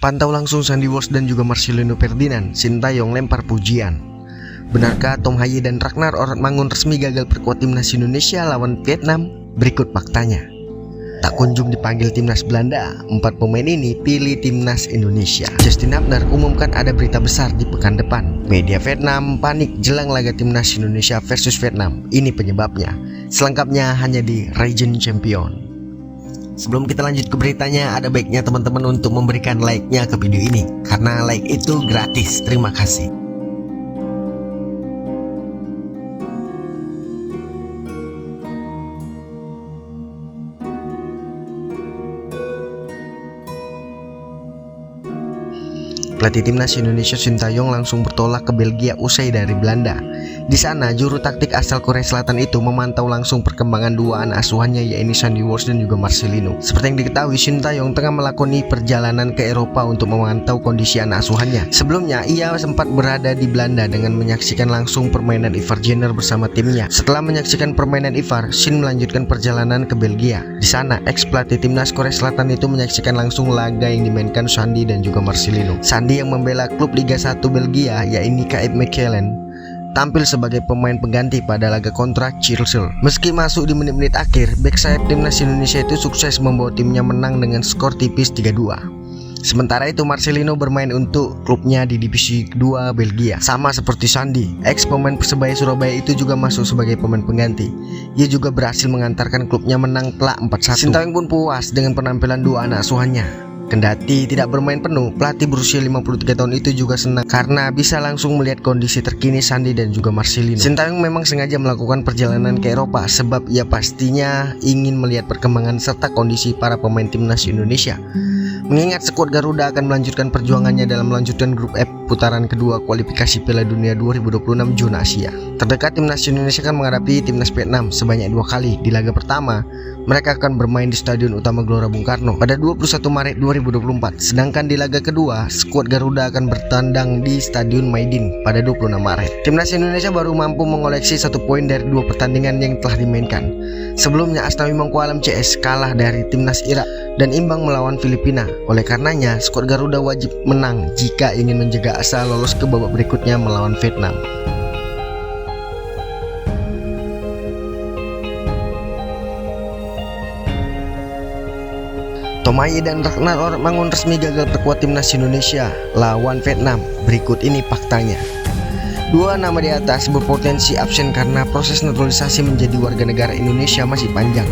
Pantau langsung Sandy Walsh dan juga Marcelino Ferdinand, Sintayong lempar pujian. Benarkah Tom Hye dan Ragnar Ortmangun resmi gagal perkuat timnas Indonesia lawan Vietnam? Berikut faktanya. Tak kunjung dipanggil timnas Belanda, 4 pemain ini pilih timnas Indonesia. Justin Hubner umumkan ada berita besar di pekan depan. Media Vietnam panik jelang laga timnas Indonesia versus Vietnam. Ini penyebabnya. Selengkapnya hanya di Region Champion. Sebelum kita lanjut ke beritanya, ada baiknya teman-teman untuk memberikan like-nya ke video ini, karena like itu gratis. Terima kasih. Pelatih timnas Indonesia Sintayong langsung bertolak ke Belgia usai dari Belanda. Di sana, juru taktik asal Korea Selatan itu memantau langsung perkembangan dua anak asuhannya, yaitu Sandy Walsh dan juga Marcelino. Seperti yang diketahui, Sintayong tengah melakoni perjalanan ke Eropa untuk memantau kondisi anak asuhannya. Sebelumnya, ia sempat berada di Belanda dengan menyaksikan langsung permainan Ivar Jenner bersama timnya. Setelah menyaksikan permainan Ivar, Shin melanjutkan perjalanan ke Belgia. Di sana, ex-pelatih timnas Korea Selatan itu menyaksikan langsung laga yang dimainkan Sandy dan juga Marcelino. Sandy yang membela klub Liga 1 Belgia, yaitu KF Mechelen, tampil sebagai pemain pengganti pada laga kontra Chelsea. Meski masuk di menit-menit akhir, bek sayap timnas Indonesia itu sukses membawa timnya menang dengan skor tipis 3-2. Sementara itu Marcelino bermain untuk klubnya di divisi kedua Belgia. Sama seperti Sandy, ex pemain Persebaya Surabaya itu juga masuk sebagai pemain pengganti. Ia juga berhasil mengantarkan klubnya menang telak 4-1. Sintayong pun puas dengan penampilan dua anak asuhannya. Kendati tidak bermain penuh, pelatih berusia 53 tahun itu juga senang karena bisa langsung melihat kondisi terkini Sandy dan juga Marcelino. Sintayong memang sengaja melakukan perjalanan ke Eropa sebab ia pastinya ingin melihat perkembangan serta kondisi para pemain timnas Indonesia. Mengingat skuad Garuda akan melanjutkan perjuangannya dalam melanjutkan grup F putaran kedua kualifikasi Piala Dunia 2026 zona Asia. Terdekat timnas Indonesia akan menghadapi timnas Vietnam sebanyak 2 kali. Di laga pertama, mereka akan bermain di Stadion Utama Gelora Bung Karno pada 21 Maret 2024. Sedangkan di laga kedua, skuad Garuda akan bertandang di Stadion Maidin pada 26 Maret. Timnas Indonesia baru mampu mengoleksi 1 poin dari 2 pertandingan yang telah dimainkan. Sebelumnya, Asnawi Mangkualam CS kalah dari timnas Irak dan imbang melawan Filipina. Oleh karenanya, skuad Garuda wajib menang jika ingin menjaga asa lolos ke babak berikutnya melawan Vietnam. Tom Hye dan Ragnar Ortmangun resmi gagal perkuat timnas Indonesia lawan Vietnam. Berikut ini faktanya. Dua nama di atas berpotensi absen karena proses naturalisasi menjadi warga negara Indonesia masih panjang.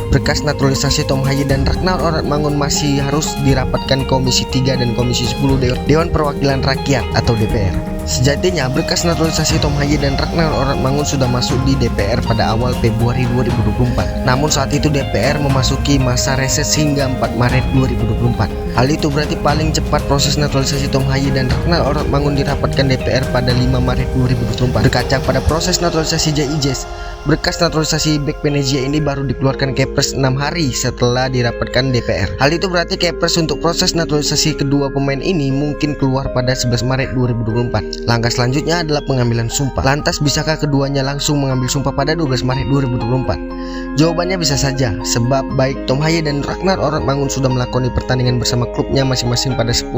Berkas naturalisasi Tom Hye dan Ragnar Ortmangun masih harus dirapatkan Komisi 3 dan Komisi 10 Dewan Perwakilan Rakyat atau DPR. Sejatinya berkas naturalisasi Tom Hye dan Ragnar Ortmangun sudah masuk di DPR pada awal Februari 2024. Namun saat itu DPR memasuki masa reses hingga 4 Maret 2024. Hal itu berarti paling cepat proses naturalisasi Tom Hye dan Ragnar Ortmangun dirapatkan DPR pada 5 Maret 2024. Berkaca pada proses naturalisasi JIJS, berkas naturalisasi Bek Venezia ini baru dikeluarkan Kepres 6 hari setelah dirapatkan DPR. Hal itu berarti Kepres untuk proses naturalisasi kedua pemain ini mungkin keluar pada 11 Maret 2024. Langkah selanjutnya adalah pengambilan sumpah. Lantas bisakah keduanya langsung mengambil sumpah pada 12 Maret 2024? Jawabannya bisa saja, sebab baik Tom Hye dan Ragnar Ortmangun sudah melakoni pertandingan bersama klubnya masing-masing pada 10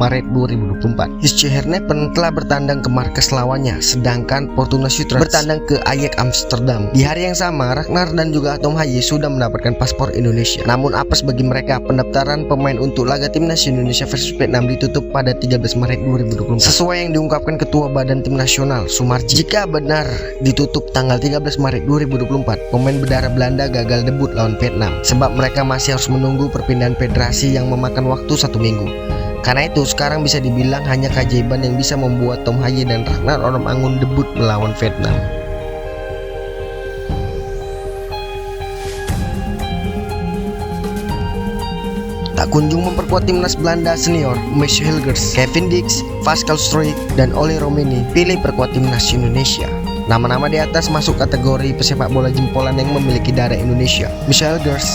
Maret 2024. SC Hernepen telah bertandang ke markas lawannya, sedangkan Fortuna Sittard bertandang ke Ajax Amsterdam. Di hari yang sama, Ragnar dan juga Tom Hye sudah mendapatkan paspor Indonesia. Namun apes bagi mereka, pendaftaran pemain untuk laga timnas Indonesia versus Vietnam ditutup pada 13 Maret 2024. Sesuai yang diungkapkan Ketua Badan Tim Nasional Sumarji, jika benar ditutup tanggal 13 Maret 2024, pemain berdarah Belanda gagal debut lawan Vietnam sebab mereka masih harus menunggu perpindahan federasi yang memakan waktu 1 minggu. Karena itu sekarang bisa dibilang hanya keajaiban yang bisa membuat Tom Hye dan Ragnar Ortmangun debut melawan Vietnam. Tak kunjung memperkuat timnas Belanda senior, Matthijs Hilgers, Kevin Dix, Pascal Struijk, dan Oleh Romeni pilih perkuat timnas Indonesia. Nama-nama di atas masuk kategori pesepak bola jempolan yang memiliki darah Indonesia. Matthijs Hilgers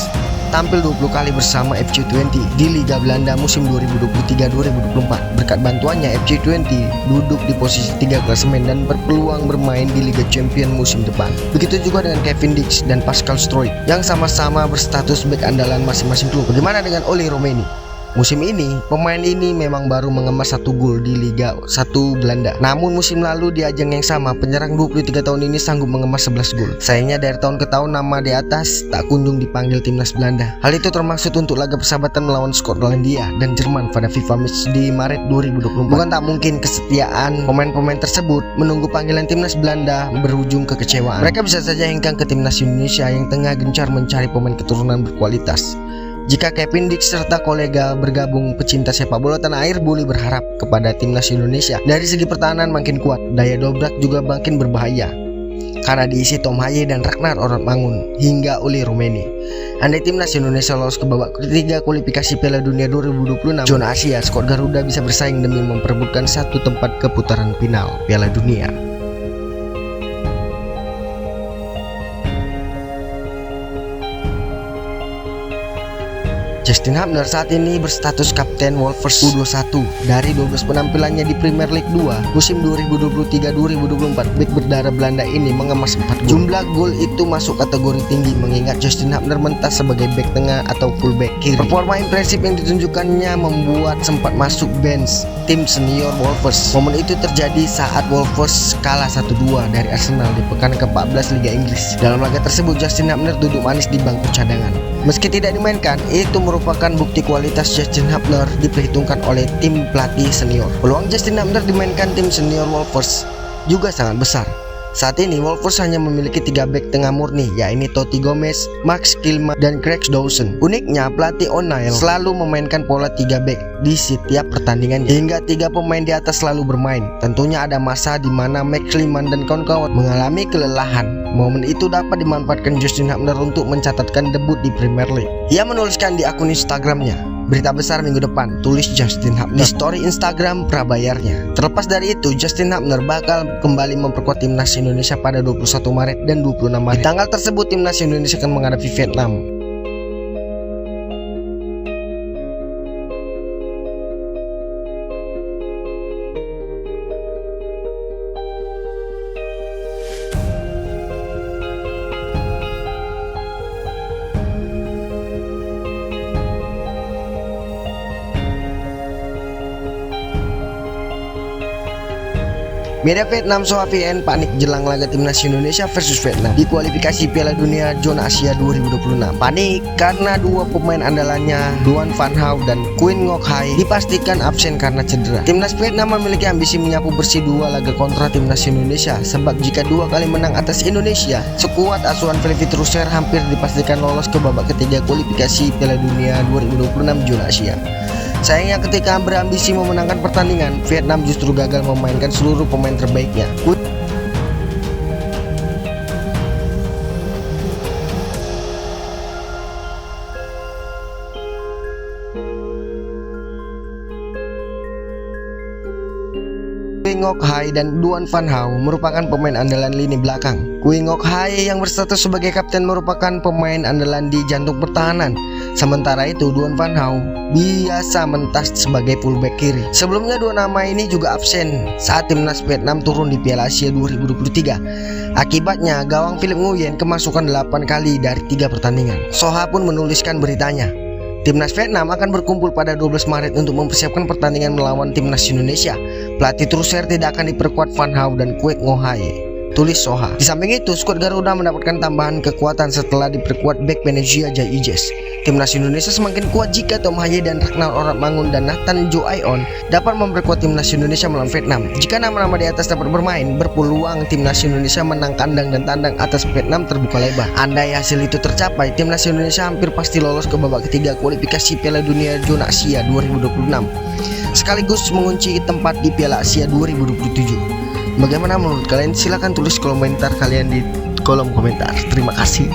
tampil 20 kali bersama FC20 di Liga Belanda musim 2023-2024. Berkat bantuannya, FC20 duduk di posisi 3 klasemen dan berpeluang bermain di Liga Champion musim depan. Begitu juga dengan Kevin Dix dan Pascal Struijk yang sama-sama berstatus bek andalan masing-masing klub. Bagaimana dengan Oleh Romeni? Musim ini, pemain ini memang baru mengemas 1 gol di Liga 1 Belanda. Namun musim lalu di ajang yang sama, penyerang 23 tahun ini sanggup mengemas 11 gol. Sayangnya dari tahun ke tahun nama di atas tak kunjung dipanggil timnas Belanda. Hal itu termaksud untuk laga persahabatan melawan Skotlandia dan Jerman pada FIFA Match di Maret 2024. Bukan tak mungkin kesetiaan pemain-pemain tersebut menunggu panggilan timnas Belanda berujung kekecewaan. Mereka bisa saja hengkang ke timnas Indonesia yang tengah gencar mencari pemain keturunan berkualitas. Jika Kevin Dix serta kolega bergabung, pecinta sepak bola tanah air boleh berharap kepada timnas Indonesia. Dari segi pertahanan makin kuat, daya dobrak juga makin berbahaya karena diisi Tom Haye dan Ragnar Oratmangun hingga Uli Rumeni. Andai timnas Indonesia lolos ke babak ketiga kualifikasi Piala Dunia 2026 zona Asia, skuad Garuda bisa bersaing demi memperebutkan 1 tempat ke putaran final Piala Dunia. Justin Hubner saat ini berstatus Kapten Wolvers U21. Dari 12 penampilannya di Premier League 2 musim 2023-2024, bek berdarah Belanda ini mengemas 4 gol. Jumlah gol itu masuk kategori tinggi mengingat Justin Hubner mentas sebagai bek tengah atau fullback kiri. Performa impresif yang ditunjukkannya membuat sempat masuk bench tim senior Wolvers. Momen itu terjadi saat Wolvers kalah 1-2 dari Arsenal di pekan ke-14 Liga Inggris. Dalam laga tersebut, Justin Hubner duduk manis di bangku cadangan. Meski tidak dimainkan, itu merupakan bukti kualitas Justin Hubner diperhitungkan oleh tim pelatih senior. Peluang Justin Hubner dimainkan tim senior Wolvers juga sangat besar. Saat ini Wolvers hanya memiliki 3 bek tengah murni, yaitu Totti Gomez, Max Kilman, dan Craig Dawson. Uniknya, pelatih O'Neill selalu memainkan pola 3 bek di setiap pertandingan hingga 3 pemain di atas selalu bermain. Tentunya ada masa di mana Max Kilman dan kawan-kawan mengalami kelelahan. Momen itu dapat dimanfaatkan Justin Hubner untuk mencatatkan debut di Premier League. Ia menuliskan di akun Instagramnya, "Berita besar minggu depan," tulis Justin Hubner di story Instagram prabayarnya. Terlepas dari itu, Justin Hubner bakal kembali memperkuat timnas Indonesia pada 21 Maret dan 26 Maret. Di tanggal tersebut timnas Indonesia akan menghadapi Vietnam. Media Vietnam Soha VN panik jelang laga timnas Indonesia versus Vietnam di kualifikasi Piala Dunia zona Asia 2026. Panik karena 2 pemain andalannya, Duan Van Hau dan Quinn Ngoc Hai, dipastikan absen karena cedera. Timnas Vietnam memiliki ambisi menyapu bersih 2 laga kontra timnas Indonesia, sebab jika 2 kali menang atas Indonesia, skuad asuhan Flevi Trusser hampir dipastikan lolos ke babak ketiga kualifikasi Piala Dunia 2026 zona Asia. Sayangnya ketika berambisi memenangkan pertandingan, Vietnam justru gagal memainkan seluruh pemain terbaiknya. Quinn Ngoc Hai dan Duan Van Hau merupakan pemain andalan lini belakang. Quinn Ngoc Hai yang berstatus sebagai kapten merupakan pemain andalan di jantung pertahanan. Sementara itu Duan Van Hau biasa mentas sebagai fullback kiri. Sebelumnya 2 nama ini juga absen saat timnas Vietnam turun di Piala Asia 2023. Akibatnya gawang Philip Nguyen kemasukan 8 kali dari 3 pertandingan. Soha pun menuliskan beritanya, timnas Vietnam akan berkumpul pada 12 Maret untuk mempersiapkan pertandingan melawan timnas Indonesia. Pelatih Trusser tidak akan diperkuat Van Hau dan Quinn Ngoc Hai, tulis Soha. Di samping itu, skuad Garuda mendapatkan tambahan kekuatan setelah diperkuat bek Venezia Jai Ijes. Timnas Indonesia semakin kuat jika Tom Haye dan Ragnar Oratmangun dan Nathan Jo Ayeon dapat memperkuat timnas Indonesia melawan Vietnam. Jika nama-nama di atas dapat bermain, berpeluang timnas Indonesia menang kandang dan tandang atas Vietnam terbuka lebar. Andai hasil itu tercapai, timnas Indonesia hampir pasti lolos ke babak ketiga kualifikasi Piala Dunia zona Asia 2026, sekaligus mengunci tempat di Piala Asia 2027. Bagaimana menurut kalian? Silahkan tulis komentar kalian di kolom komentar. Terima kasih.